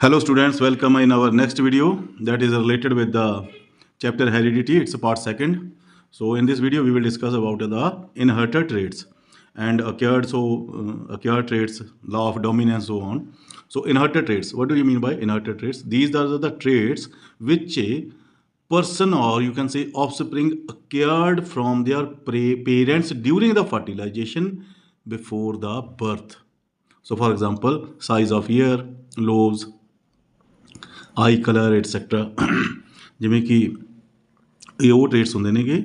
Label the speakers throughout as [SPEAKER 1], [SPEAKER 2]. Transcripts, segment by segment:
[SPEAKER 1] Hello students, welcome in our next video that is related with the chapter heredity. It's a part second. So in this video we will discuss about the inherited traits and acquired traits, law of dominance, so on. So inherited traits, what do you mean by inherited traits? These are the traits which a person, or you can say offspring, acquired from their parents during the fertilization before the birth. So for example, size of ear, lobes, eye colour etcetera जिमें कि ये वो traits होंगे ने कि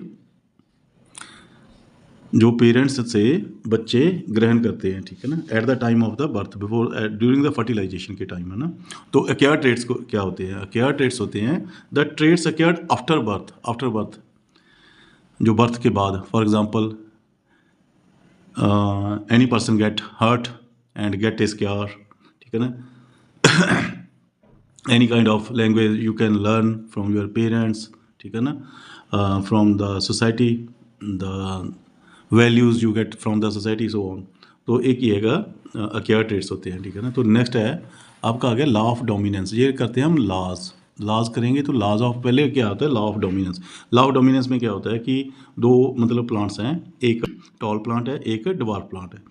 [SPEAKER 1] जो parents से बच्चे ग्रहण करते हैं, ठीक है ना, at the time of the birth, before during the fertilization के टाइम, है ना। तो एक्वायर्ड ट्रेट्स को क्या होते हैं? एक्वायर्ड ट्रेट्स होते हैं the traits acquired after birth, जो बर्थ के बाद। For example any person get hurt and get is cure, ठीक है ना। any kind of language you can learn from your parents, ठीक है ना, from the society, the values you get from the society, so on. तो एक ये है acquired traits होते हैं, ठीक है ना। तो नेक्स्ट है आपका आ गया लॉ ऑफ डोमिनेंस। ये करते हैं हम लॉज करेंगे। तो लॉज ऑफ, पहले क्या होता है law of dominance. Law of dominance में क्या होता है कि दो मतलब प्लांट्स हैं, एक टॉल प्लांट है, एक डवार्फ प्लांट है।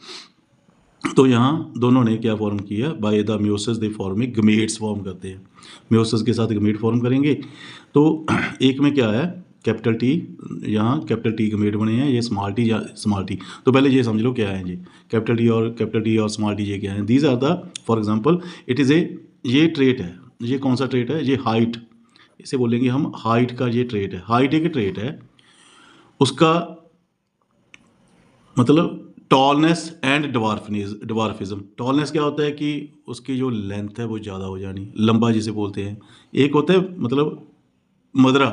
[SPEAKER 1] तो यहाँ दोनों ने क्या फॉर्म किया? By the meiosis they form में गमेट्स फॉर्म करते हैं। म्यूसिस के साथ गमेट फॉर्म करेंगे। तो एक में क्या है कैपिटल टी, यहाँ कैपिटल टी गमेट बने हैं, ये स्मॉल टी या स्मॉल टी। तो पहले ये समझ लो क्या है जी, कैपिटल टी और स्मॉल टी ये क्या है? These are the, for example it is ये ट्रेट है। ये कौन सा ट्रेट है? ये हाइट, इसे बोलेंगे हम हाइट का ये ट्रेट है। हाइट एक ट्रेट है, उसका मतलब टॉलनेस एंड डवार्फिज्म। टॉलनेस क्या होता है कि उसकी जो लेंथ है वो ज़्यादा हो जानी, लंबा जिसे बोलते हैं। एक होता है मतलब मदरा,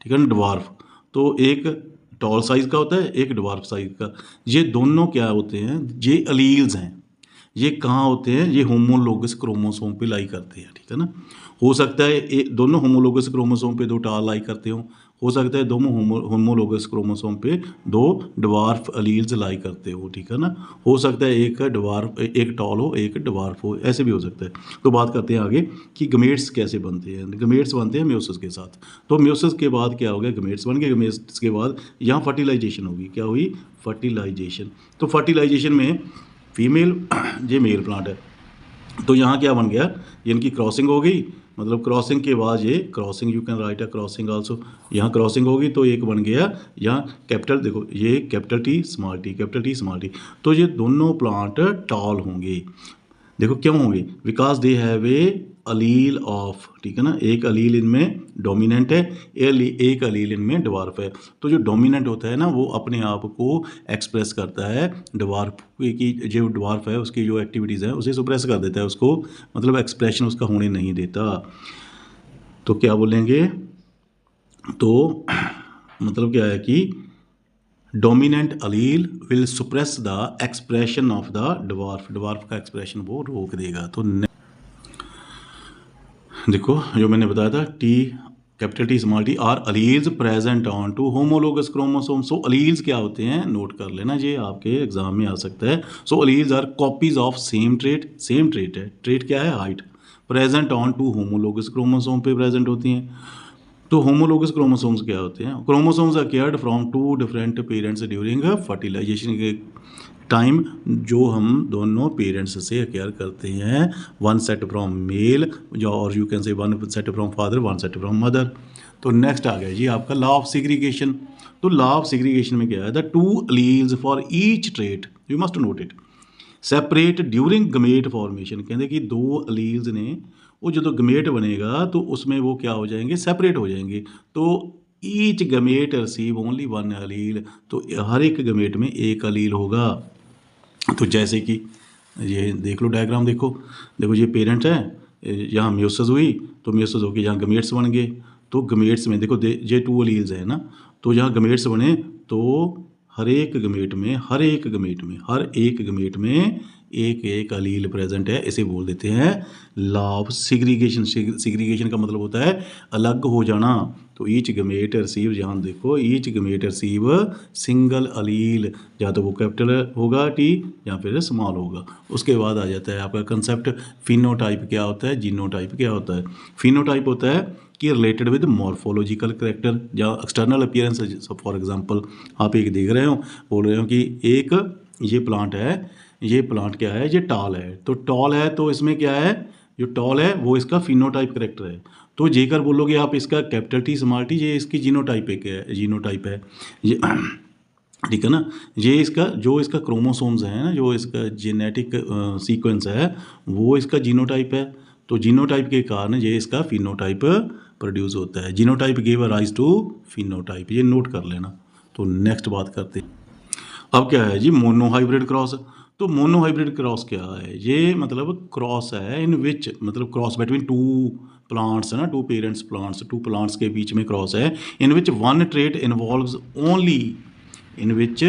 [SPEAKER 1] ठीक है ना, डवार्फ। तो एक टॉल साइज़ का होता है, एक डवार्फ साइज़ का। ये दोनों क्या होते हैं? ये अलील्स हैं। ये कहाँ होते हैं? ये होमोलोगस क्रोमोसोम पे लाई करते हैं, ठीक है ना। हो सकता है दोनों होमोलोगस क्रोमोसोम पे दो टाल लाई करते हो सकता है दोनों होमोलोगस क्रोमोसोम पे दो डवार्फ अलील्स लाई करते हो, ठीक है ना। हो सकता है एक टॉल हो, एक डवार्फ हो, ऐसे भी हो सकता है। तो बात करते हैं आगे कि गमेट्स कैसे बनते हैं। गमेट्स बनते हैं म्यूसिस के साथ। तो म्यूसिस के बाद क्या हो गया? गमेट्स बन गए। गमेट्स के बाद यहाँ फर्टिलाइजेशन होगी। क्या हुई? फर्टिलाइजेशन। तो फर्टिलाइजेशन में फीमेल, ये मेल प्लांट है, तो यहाँ क्या बन गया? इनकी क्रॉसिंग हो गई। मतलब क्रॉसिंग के बाद ये crossing, you can write a crossing also. यहाँ क्रॉसिंग होगी तो एक बन गया, यहाँ कैपिटल, देखो ये capital T small T, capital T small T. तो ये दोनों प्लांट टॉल होंगे। देखो क्यों होंगे? Because they have a Aleel of, ठीक है ना। एक अलील इनमें डोमिनेंट है, एक अलील इनमें डवार्फ है। तो जो डोमिनेंट होता है ना वो अपने आप को एक्सप्रेस करता है डवार्फ की, जो डवार्फ है उसकी जो एक्टिविटीज़ है उसे सुप्रेस कर देता है, उसको मतलब एक्सप्रेशन उसका होने नहीं देता। तो क्या बोलेंगे? तो मतलब क्या है कि dominant allele will suppress the expression of the dwarf का एक्सप्रेशन वो रोक देगा। तो देखो जो मैंने बताया था, T capital T small T are alleles present on two homologous chromosome. So alleles क्या होते हैं? नोट कर लेना, ये आपके एग्जाम में आ सकता है। So alleles are copies of same trait है। ट्रेट क्या है? Height. Present on two homologous chromosome पे प्रेजेंट होती हैं। तो होमोलोगस क्रोमोसोम्स क्या होते हैं? Chromosomes acquired from two different parents during fertilisation के टाइम, जो हम दोनों पेरेंट्स से अक्वायर करते हैं। वन सेट फ्रॉम मेल, जो और you can say one set from father, one set from mother. तो नेक्स्ट आ गया जी आपका लॉ ऑफ सेग्रीगेशन। तो लॉ ऑफ सेग्रीगेशन में क्या है? The two alleles for each trait, you must note it, separate during gamete formation. कहते कि दो अलील्स ने वो जो गमेट बनेगा तो उसमें वो क्या हो जाएंगे? सेपरेट हो जाएंगे। तो each gamete receive only one allele. तो हर एक गमेट में एक अलील होगा। तो जैसे कि ये देख लो डायग्राम, देखो ये पेरेंट है, यहाँ म्यूसिस हुई, तो म्यूसिस होकर यहाँ गमेट्स बन गए। तो गमेट्स में देखो ये टू अलील्स है ना, तो यहाँ गमेट्स बने तो हर एक गमेट में एक एक अलील प्रेजेंट है, इसे बोल देते हैं लॉ ऑफ सिग्रीगेशन। सिग्रीगेशन का मतलब होता है अलग हो जाना। तो ईच गमेट रिसीव, यहाँ देखो ईच गमेट रिसीव सिंगल अलील, या तो वो कैपिटल होगा टी या फिर स्मॉल होगा। उसके बाद आ जाता है आपका कंसेप्ट फिनोटाइप क्या होता है, जीनोटाइप क्या होता है। फिनोटाइप होता है कि रिलेटेड विद मॉर्फोलॉजिकल करेक्टर या एक्सटर्नल अपीयरेंस। फॉर एग्जांपल आप एक देख रहे हो, बोल रहे हो कि एक ये प्लांट है, ये प्लांट क्या है, ये टॉल है। तो टॉल है तो इसमें क्या है, जो टॉल है वो इसका फिनोटाइप करेक्टर है। तो जेकर बोलोगे आप इसका कैपिटल टी स्मॉल टी, ये इसकी जीनोटाइप है, जीनोटाइप है ये ठीक है ना। ये इसका जो इसका क्रोमोसोम्स है ना, जो इसका जेनेटिक सीक्वेंस है वो इसका जीनोटाइप है। तो जीनोटाइप के कारण ये इसका फिनोटाइप प्रोड्यूस होता है। Genotype give rise to phenotype, ये नोट कर लेना। तो नेक्स्ट बात करते हैं, अब क्या है जी मोनोहाइब्रिड क्रॉस। तो मोनोहाइब्रिड क्रॉस क्या है, ये मतलब क्रॉस है इन विच, मतलब क्रॉस बिटवीन टू प्लांट्स है ना, two parents plants, two plants के बीच में क्रॉस है। In which one trait involves only, in which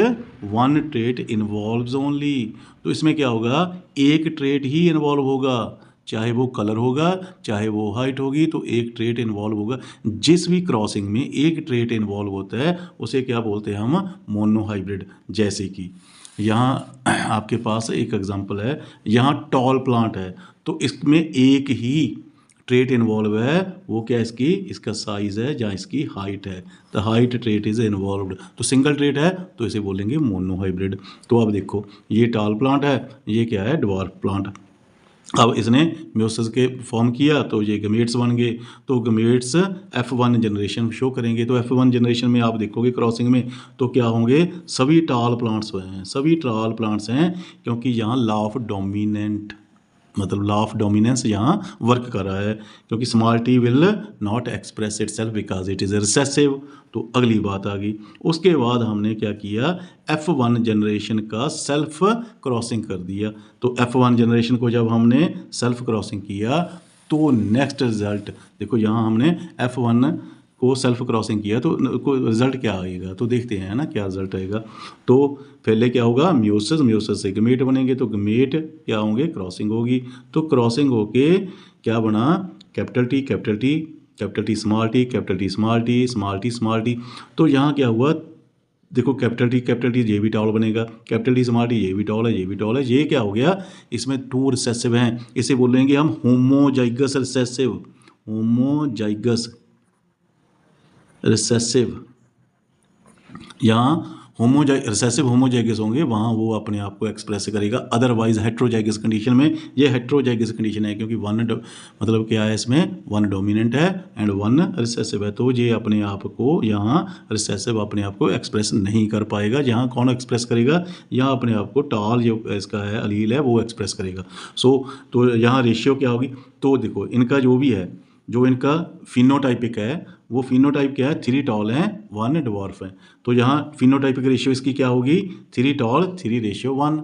[SPEAKER 1] one trait involves only. तो इसमें क्या होगा, एक ट्रेट ही इन्वॉल्व होगा, चाहे वो कलर होगा चाहे वो हाइट होगी, तो एक ट्रेट इन्वॉल्व होगा। जिस भी क्रॉसिंग में एक ट्रेट इन्वॉल्व होता है उसे क्या बोलते हैं हम, मोनोहाइब्रिड। जैसे कि यहाँ आपके पास एक एग्जांपल है, यहाँ टॉल प्लांट है तो इसमें एक ही ट्रेट इन्वॉल्व है, वो क्या इसकी, इसका साइज है या इसकी हाइट है। The height trait is involved, तो सिंगल ट्रेट है तो इसे बोलेंगे मोनोहाइब्रिड। तो अब देखो ये टॉल प्लांट है, ये क्या है ड्वार्फ प्लांट। अब इसने म्यूसिस के फॉर्म किया तो ये गमेट्स बन गए। तो गमेट्स F1 जनरेशन शो करेंगे। तो F1 जनरेशन में आप देखोगे क्रॉसिंग में तो क्या होंगे, सभी टॉल प्लांट्स हैं, सभी टॉल प्लांट्स हैं, क्योंकि यहाँ लॉ ऑफ डोमिनेंट, मतलब लॉ ऑफ डोमिनेंस यहाँ वर्क कर रहा है, क्योंकि small T will not express it self because it is recessive. तो अगली बात आ गई। उसके बाद हमने क्या किया, F1 जनरेशन का सेल्फ क्रॉसिंग कर दिया। तो F1 जनरेशन को जब हमने सेल्फ क्रॉसिंग किया तो नेक्स्ट रिजल्ट देखो, यहाँ हमने F1 को सेल्फ क्रॉसिंग किया तो रिजल्ट क्या आएगा, तो देखते हैं ना क्या रिजल्ट आएगा। तो पहले क्या होगा, म्यूसिस, म्यूसिस से गमेट बनेंगे, तो गमेट क्या होंगे, क्रॉसिंग होगी। तो क्रॉसिंग होके क्या बना, capital T capital T capital T small T capital T small T small T small T. तो यहाँ क्या हुआ, देखो कैपिटल टी ये भी टॉल बनेगा, कैपिटल टी स्मॉल टी ये भी टॉल है, ये भी टॉल है। ये क्या हो गया, इसमें टू रिसेसिव हैं, इसे बोलेंगे हम होमोजाइगस रिसेसिव, होमोजाइगस रिसेसिव। यहाँ रिसेसिव होमोजाइगस होंगे, वहाँ वो अपने आप को एक्सप्रेस करेगा। अदरवाइज हेट्रोजाइगस कंडीशन में, ये हेट्रोजाइगस कंडीशन है क्योंकि वन मतलब क्या है, इसमें वन डोमिनेंट है एंड वन रिसेसिव है, तो ये अपने आप को यहाँ रिसेसिव अपने आप को एक्सप्रेस नहीं कर पाएगा। यहाँ कौन एक्सप्रेस करेगा, यहाँ अपने आप को टॉल जो इसका है अलील है वो एक्सप्रेस करेगा। तो यहाँ रेशियो क्या होगी, तो देखो इनका जो भी है, जो इनका फिनोटाइपिक है वो फिनोटाइप क्या है, 3 टॉल हैं 1 ड्वार्फ है। तो यहाँ फिनोटाइपिक रेशियो इसकी क्या होगी, 3 टॉल 3:1।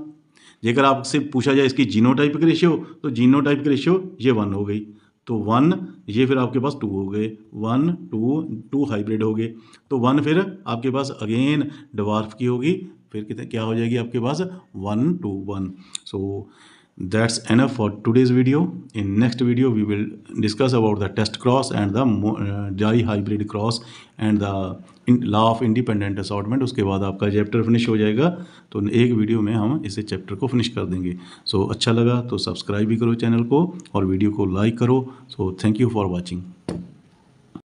[SPEAKER 1] जेकर आपसे पूछा जाए इसकी जीनोटाइपिक रेशियो, तो जीनोटाइपिक रेशियो ये 1 हो गई, तो 1 ये फिर आपके पास 2 हो गए, 1 2 हाइब्रिड हो गए। तो 1 फिर आपके पास अगेन ड्वार्फ की होगी, फिर कितने क्या हो जाएगी आपके पास 1 2 1। सो that's enough for today's video. In next video we will discuss about the test cross and the dihybrid cross and the law of independent assortment. उसके बाद आपका चैप्टर फिनिश हो जाएगा। तो एक वीडियो में हम इसे चैप्टर को फिनिश कर देंगे। सो अच्छा लगा तो सब्सक्राइब भी करो चैनल को और वीडियो को लाइक करो। So thank you for watching.